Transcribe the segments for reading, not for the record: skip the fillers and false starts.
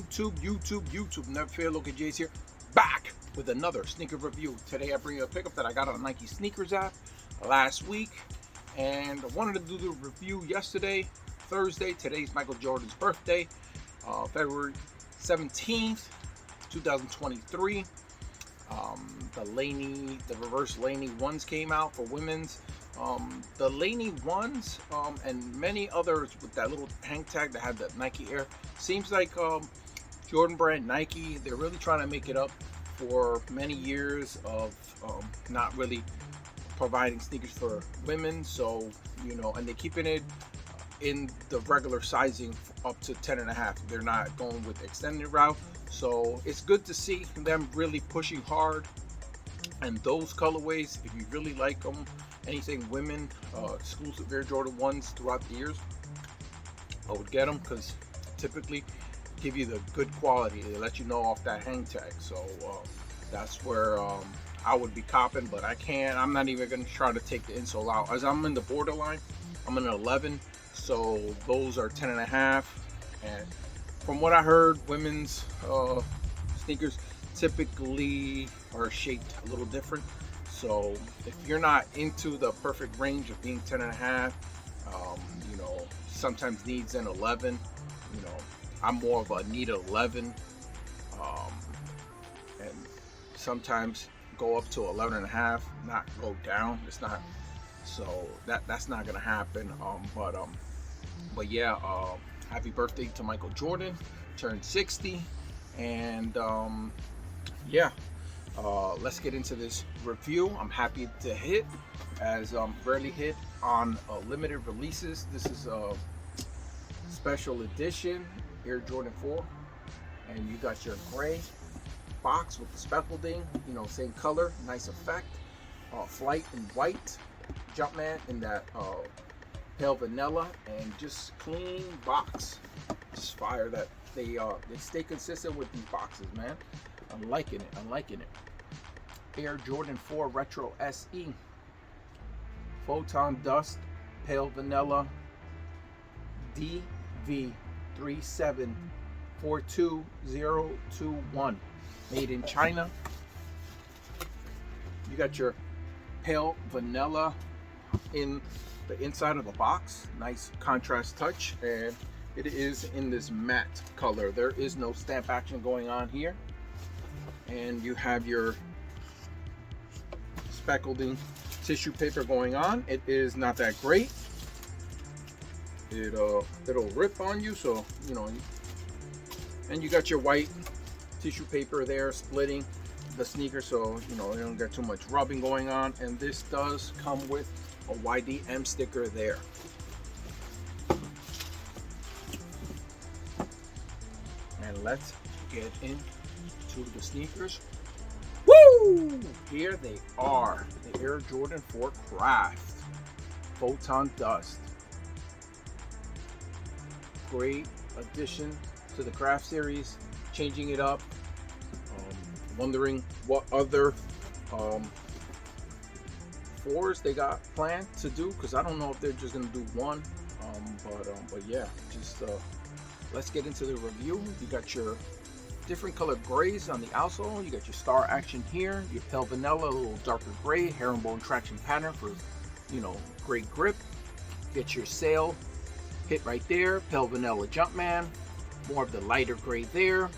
YouTube. Never fear, look at Jay's here, back with another sneaker review. Today I bring you a pickup that I got on Nike sneakers app last week, and I wanted to do the review yesterday, Thursday. Today's Michael Jordan's birthday, February 17th, 2023. The reverse Laney ones came out for women's. The Laney ones and many others with that little hang tag that had the Nike Air. Seems like Jordan brand Nike, they're really trying to make it up for many years of not really providing sneakers for women. So, you know, and they're keeping it in the regular sizing up to 10.5. They're not going with the extended route. So it's good to see them really pushing hard. And those colorways, if you really like them, anything women, exclusive Air Jordan 1s throughout the years, I would get them because typically give you the good quality. They let you know off that hang tag. So that's where I would be copping, but I can't. I'm not even going to try to take the insole out. As I'm in the borderline, I'm in an 11. So those are 10.5. And from what I heard, women's sneakers typically are shaped a little different. So if you're not into the perfect range of being 10.5, you know, sometimes needs an 11. You know, I'm more of a need 11, and sometimes go up to 11.5, not go down. It's not, so that's not gonna happen. But yeah, happy birthday to Michael Jordan, turned 60, and yeah. Let's get into this review. I'm happy to hit, as rarely hit on limited releases. This is a special edition Air Jordan 4, and you got your gray box with the speckled-ing, you know, same color, nice effect. Flight in white, Jumpman in that pale vanilla, and just clean box. Just fire that they stay consistent with these boxes, man. I'm liking it. Air Jordan 4 Retro SE. Photon Dust, Pale Vanilla, DV3742-021. Made in China. You got your Pale Vanilla in the inside of the box. Nice contrast touch. And it is in this matte color. There is no stamp action going on here. And you have your speckled-ing tissue paper going on. It is not that great. It'll rip on you, so you know. And you got your white tissue paper there splitting the sneaker, so you know you don't get too much rubbing going on. And this does come with a YDM sticker there. And let's get into the sneakers. Woo! Here they are, the Air Jordan 4 Craft Photon Dust. Great addition to the Craft series, changing it up. Wondering what other fours they got planned to do, because I don't know if they're just gonna do one. But yeah, just let's get into the review. You got your different colored grays on the outsole. You got your star action here, your pale vanilla, a little darker gray, herringbone traction pattern for, you know, great grip. Get your sail hit right there, pale vanilla Jumpman, more of the lighter gray there.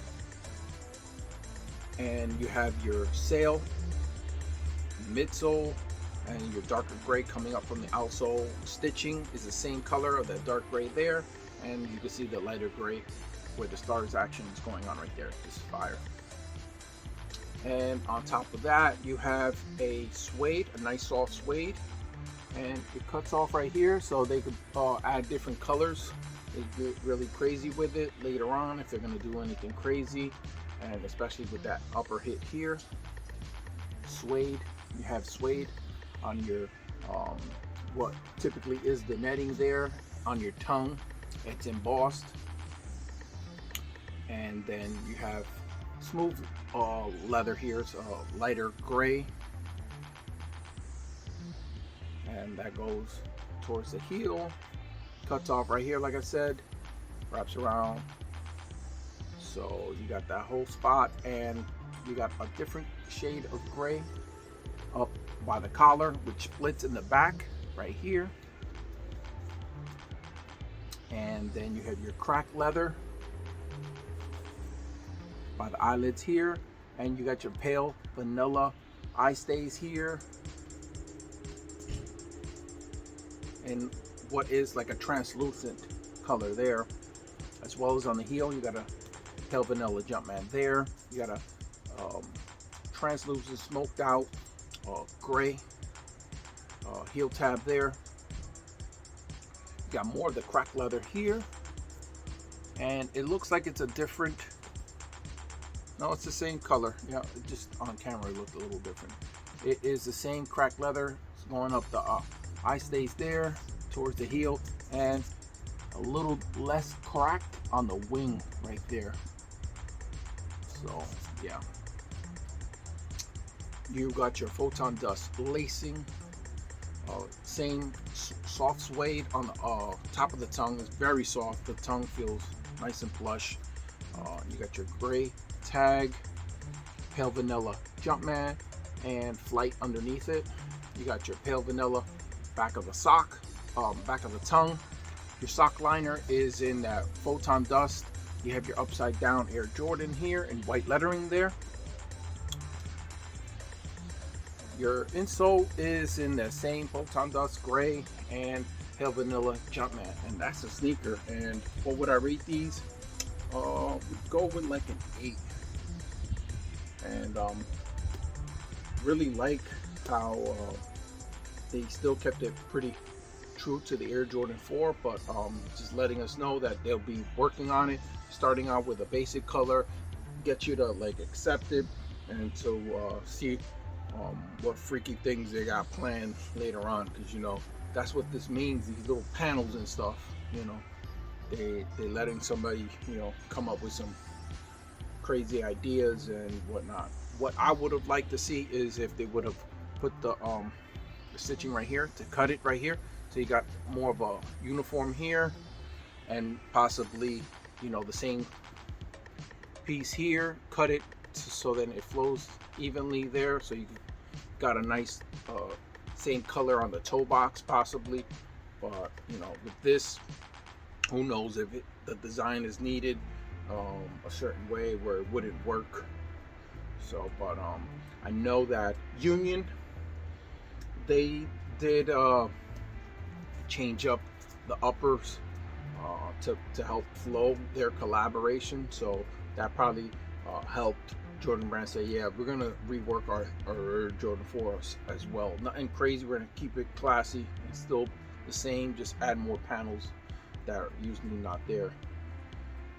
And you have your sail midsole and your darker gray coming up from the outsole. Stitching is the same color of that dark gray there, and you can see the lighter gray where the stars action is going on right there. This fire. And on top of that, you have a suede, a nice soft suede, and it cuts off right here, so they could add different colors. They get really crazy with it later on if they're going to do anything crazy, and especially with that upper hit here. Suede, you have suede on your what typically is the netting there on your tongue. It's embossed. And then you have smooth leather here. It's a lighter gray, and that goes towards the heel, cuts off right here like I said, wraps around So you got that whole spot, and you got a different shade of gray up by the collar, which splits in the back right here. And then you have your cracked leather by the eyelids here, and you got your pale vanilla eye stays here, and what is like a translucent color there, as well as on the heel you got a pale vanilla Jumpman there. You got a translucent smoked out gray heel tab there. You got more of the cracked leather here, and it looks like it's a different, no, it's the same color. Yeah, it just on camera it looked a little different. It is the same cracked leather. It's going up the eye stays there towards the heel, and a little less cracked on the wing right there. So yeah, you got your Photon dust lacing, same soft suede on the top of the tongue. Is very soft. The tongue feels nice and plush. You got your gray tag, pale vanilla Jumpman, and flight underneath it. You got your pale vanilla back of the sock, back of the tongue. Your sock liner is in that Photon dust. You have your upside down Air Jordan here in white lettering there. Your insole is in the same Photon dust gray and pale vanilla Jumpman, and that's a sneaker. And what would I rate these? Would go with like an 8. And really like how they still kept it pretty true to the Air Jordan 4, but just letting us know that they'll be working on it, starting out with a basic color, get you to like accept it, and to see what freaky things they got planned later on, because you know that's what this means, these little panels and stuff. You know, they letting somebody, you know, come up with some crazy ideas and whatnot. What I would have liked to see is if they would have put the stitching right here to cut it right here, so you got more of a uniform here, and possibly, you know, the same piece here, cut it so then it flows evenly there, so you got a nice same color on the toe box possibly. But you know, with this, who knows if the design is needed a certain way where it wouldn't work. So, but I know that Union, they did change up the uppers to help flow their collaboration, so that probably helped Jordan Brand say, yeah, we're gonna rework our Jordan 4s as well. Nothing crazy, we're gonna keep it classy and still the same, just add more panels that are usually not there.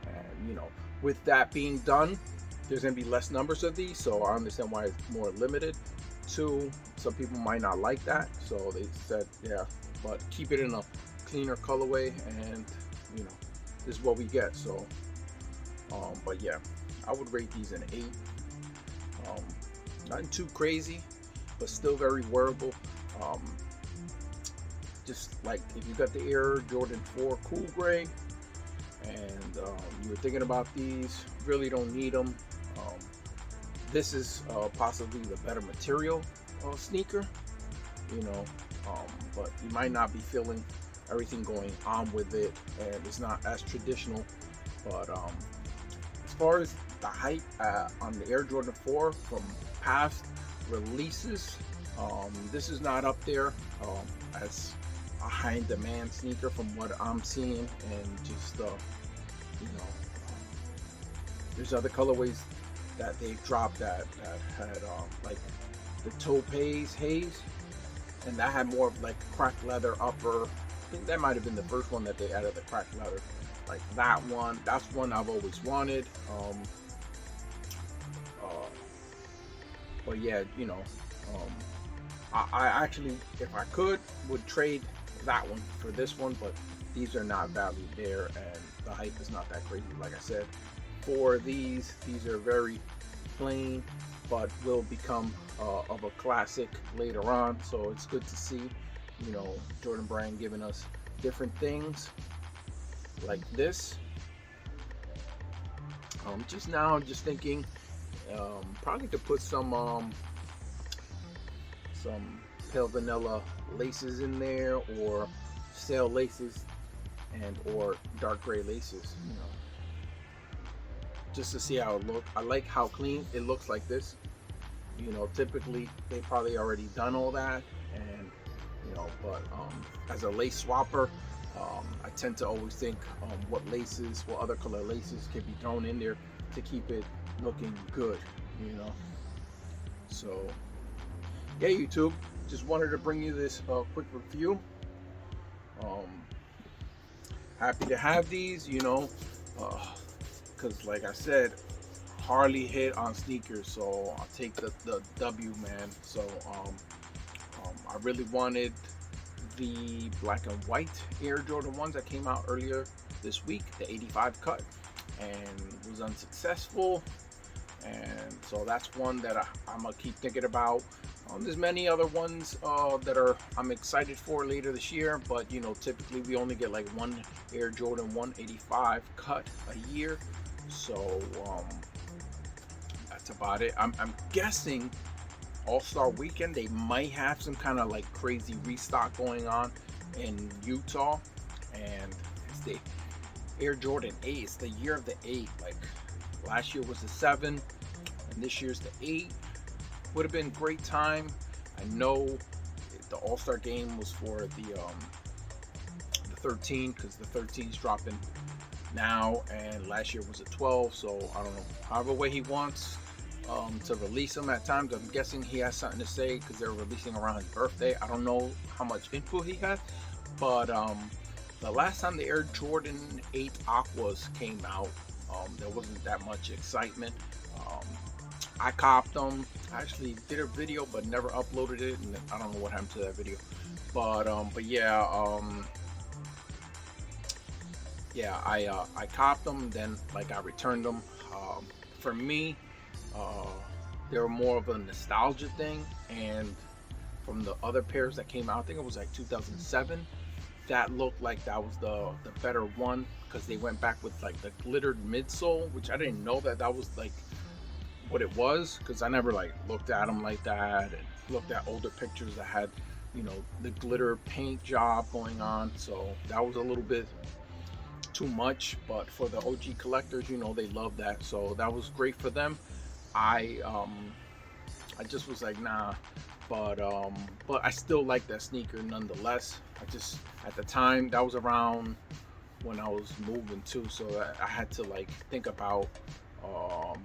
And you know, with that being done, there's gonna be less numbers of these, so I understand why it's more limited. Two, some people might not like that, so they said, yeah, but keep it in a cleaner colorway, and you know, this is what we get. So but yeah, I would rate these an 8. Nothing too crazy, but still very wearable. Just like if you got the Air Jordan 4 cool gray and you were thinking about these, really don't need them. This is possibly the better material sneaker, you know, but you might not be feeling everything going on with it, and it's not as traditional. But as far as the hype on the Air Jordan 4 from past releases, this is not up there as a high demand sneaker from what I'm seeing. And just you know, there's other colorways that they dropped that had like the Topaz Haze, and that had more of like cracked leather upper. I think that might have been the first one that they added, the cracked leather. Like that one, that's one I've always wanted. But yeah, you know, I actually, if I could, would trade that one for this one, but these are not valued there, and the hype is not that crazy. Like I said, for these are very plain, but will become of a classic later on. So it's good to see, you know, Jordan Brand giving us different things like this. Just now, just thinking, probably to put some pale vanilla laces in there, or sail laces, and or dark gray laces, just to see how it looks. I like how clean it looks like this. Typically they probably already done all that, and but as a lace swapper, I tend to always think what other color laces can be thrown in there to keep it looking good. So yeah, YouTube, just wanted to bring you this quick review. Happy to have these, because like I said, hardly hit on sneakers, so I'll take the W, man. So I really wanted the black and white Air Jordan 1s that came out earlier this week, the 85 cut, and was unsuccessful. And so that's one that I'm gonna keep thinking about. There's many other ones that I'm excited for later this year, but typically we only get like one Air Jordan 185 cut a year, so that's about it. I'm guessing All-Star Weekend they might have some kind of like crazy restock going on in Utah, and it's the Air Jordan 8. It's the year of the 8. Like last year was the 7, and this year's the 8. Would have been great time. I know the All-Star game was for the 13, because the 13's dropping now, and last year was a 12. So I don't know, however way he wants to release them at times. I'm guessing he has something to say because they're releasing around his birthday. I don't know how much input he has, but the last time the Air Jordan 8 Aquas came out, there wasn't that much excitement. I copped them. I actually did a video but never uploaded it, and I don't know what happened to that video. But yeah, I copped them. Then I returned them. For me, they were more of a nostalgia thing, and from the other pairs that came out, I think it was like 2007. That looked like that was the better one, because they went back with like the glittered midsole, which I didn't know that was like what it was, because I never like looked at them like that, and looked at older pictures that had the glitter paint job going on. So that was a little bit too much, but for the OG collectors, they love that, so that was great for them. I just was like, nah, but I still like that sneaker nonetheless. At the time, that was around when I was moving too, so I had to like think about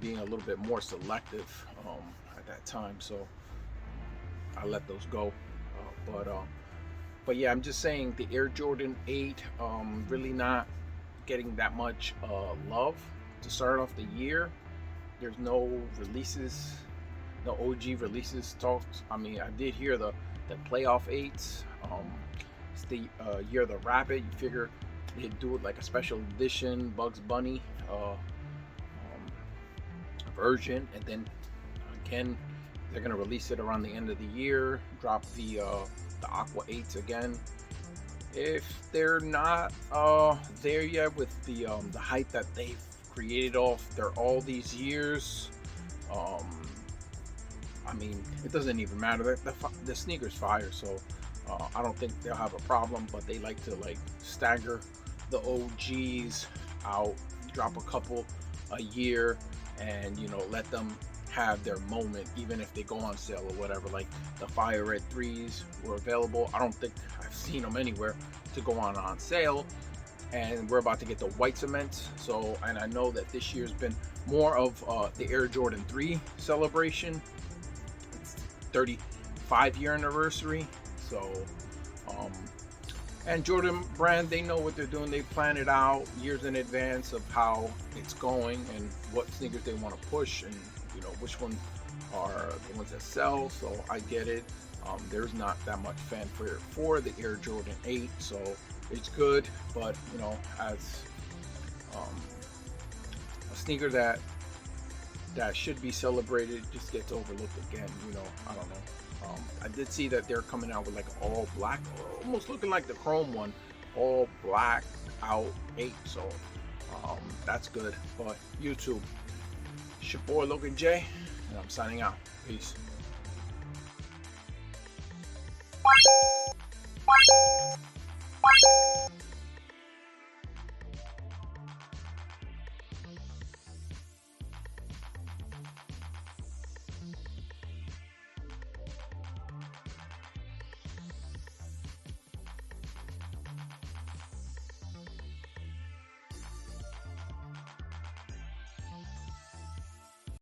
being a little bit more selective at that time, so I let those go. But yeah, I'm just saying the Air Jordan 8 really not getting that much love to start off the year. There's no releases, no OG releases talks. I mean, I did hear the playoff 8s. It's the year of the rabbit. You figure they'd do it like a special edition Bugs Bunny version, and then again they're gonna release it around the end of the year, drop the Aqua 8s again. If they're not there yet with the hype that they've created all these years, I mean, it doesn't even matter. The sneaker's fire, so I don't think they'll have a problem. But they like to like stagger the OGs out, drop a couple a year, and let them have their moment, even if they go on sale or whatever. Like the Fire Red 3s were available. I don't think I've seen them anywhere to go on sale, and we're about to get the white cements. So, and I know that this year's been more of the Air Jordan 3 celebration. It's 35-year anniversary. So and Jordan brand, they know what they're doing. They plan it out years in advance of how it's going and what sneakers they want to push, and which ones are the ones that sell. So I get it. There's not that much fanfare for the Air Jordan 8, so it's good. But as a sneaker that should be celebrated, just gets overlooked again. I don't know. I did see that they're coming out with like all black, almost looking like the chrome one, all black out 8. So That's good for YouTube. It's your boy Logan J, and I'm signing out. Peace.